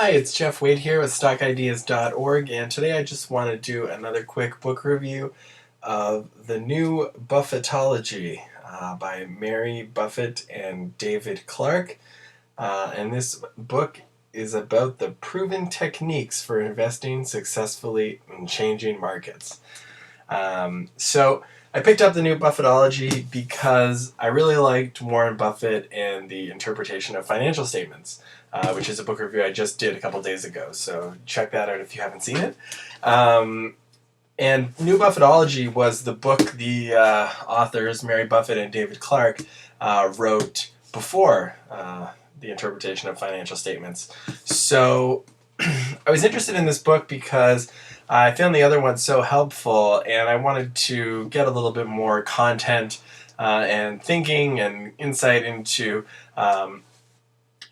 Hi, it's Jeff Wade here with stockideas.org, and today I just want to do another quick book review of the new Buffettology by Mary Buffett and David Clark. And this book is about the proven techniques for investing successfully in changing markets. So I picked up the new Buffettology because I really liked Warren Buffett and the interpretation of financial statements, which is a book review I just did a couple days ago. So check that out if you haven't seen it. And New Buffettology was the book the authors, Mary Buffett and David Clark, wrote before the interpretation of financial statements. So I was interested in this book because I found the other one so helpful, and I wanted to get a little bit more content and thinking and insight into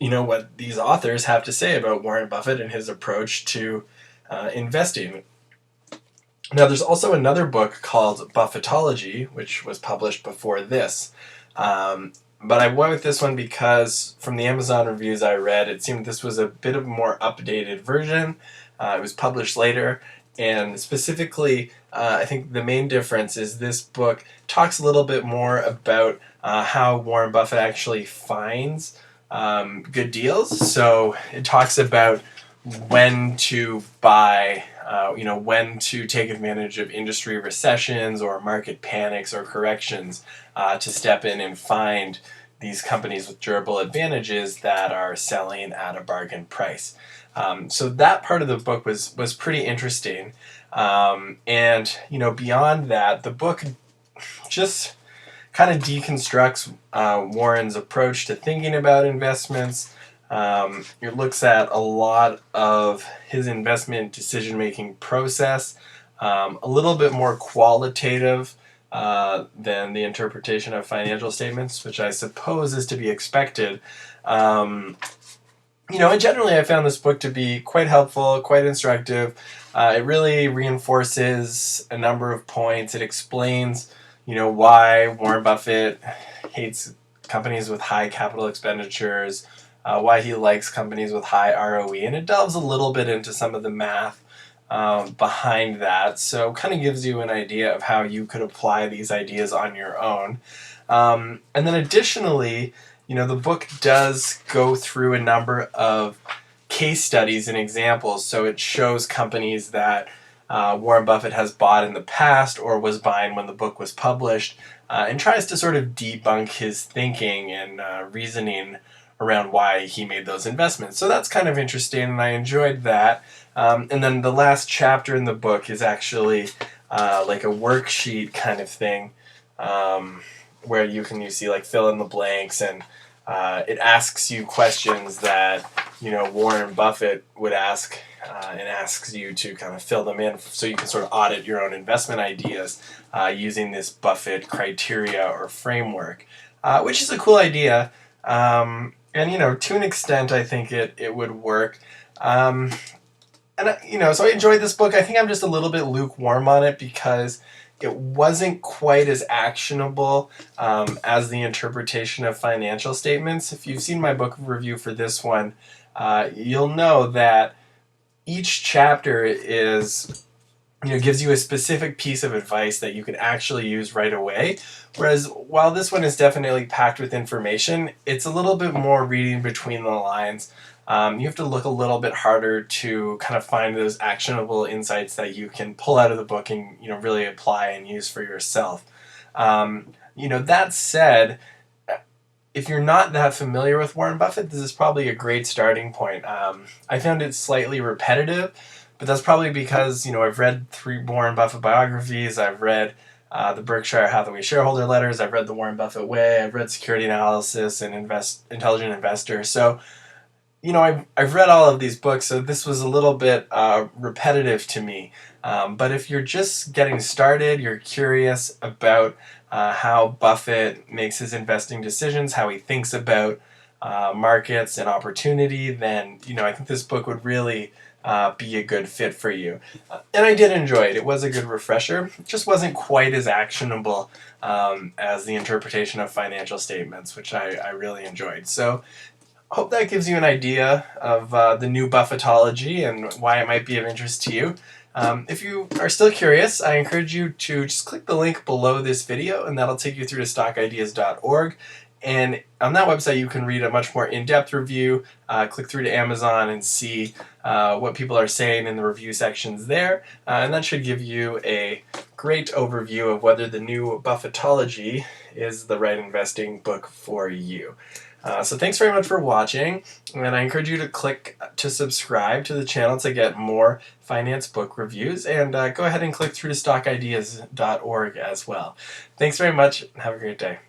what these authors have to say about Warren Buffett and his approach to investing. Now, there's also another book called Buffettology, which was published before this. But I went with this one because from the Amazon reviews I read, it seemed this was a bit of a more updated version. It was published later, and specifically, I think the main difference is this book talks a little bit more about how Warren Buffett actually finds good deals. So it talks about when to buy, when to take advantage of industry recessions or market panics or corrections to step in and find these companies with durable advantages that are selling at a bargain price. So that part of the book was pretty interesting. And beyond that, the book just kind of deconstructs Warren's approach to thinking about investments. It looks at a lot of his investment decision-making process, a little bit more qualitative than the interpretation of financial statements, which I suppose is to be expected. And generally I found this book to be quite helpful, quite instructive. It really reinforces a number of points. It explains, why Warren Buffett hates companies with high capital expenditures, why he likes companies with high ROE, and it delves a little bit into some of the math behind that, so kind of gives you an idea of how you could apply these ideas on your own. And then additionally, the book does go through a number of case studies and examples, so it shows companies that Warren Buffett has bought in the past or was buying when the book was published, and tries to sort of debunk his thinking and reasoning around why he made those investments. So that's kind of interesting, and I enjoyed that. And then the last chapter in the book is actually like a worksheet kind of thing, where you see like fill in the blanks, and it asks you questions that Warren Buffett would ask, and asks you to kind of fill them in so you can sort of audit your own investment ideas using this Buffett criteria or framework, which is a cool idea. And to an extent, I think it would work. So I enjoyed this book. I think I'm just a little bit lukewarm on it because it wasn't quite as actionable as the interpretation of financial statements. If you've seen my book review for this one, you'll know that each chapter gives you a specific piece of advice that you can actually use right away. Whereas while this one is definitely packed with information, it's a little bit more reading between the lines. You have to look a little bit harder to kind of find those actionable insights that you can pull out of the book and really apply and use for yourself. That said, if you're not that familiar with Warren Buffett, this is probably a great starting point. I found it slightly repetitive, but that's probably because I've read 3 Warren Buffett biographies. I've read the Berkshire Hathaway shareholder letters. I've read The Warren Buffett Way. I've read Security Analysis and Intelligent Investor. So I've read all of these books, so this was a little bit repetitive to me. But if you're just getting started, you're curious about how Buffett makes his investing decisions, how he thinks about markets and opportunity, then I think this book would really be a good fit for you. And I did enjoy it. It was a good refresher. It just wasn't quite as actionable as the interpretation of financial statements, which I really enjoyed. So Hope that gives you an idea of the new Buffettology and why it might be of interest to you. If you are still curious, I encourage you to just click the link below this video, and that'll take you through to stockideas.org. And on that website, you can read a much more in-depth review, click through to Amazon and see what people are saying in the review sections there. And that should give you a great overview of whether the new Buffettology is the right investing book for you. So thanks very much for watching, and I encourage you to click to subscribe to the channel to get more finance book reviews, and go ahead and click through to stockideas.org as well. Thanks very much, and have a great day.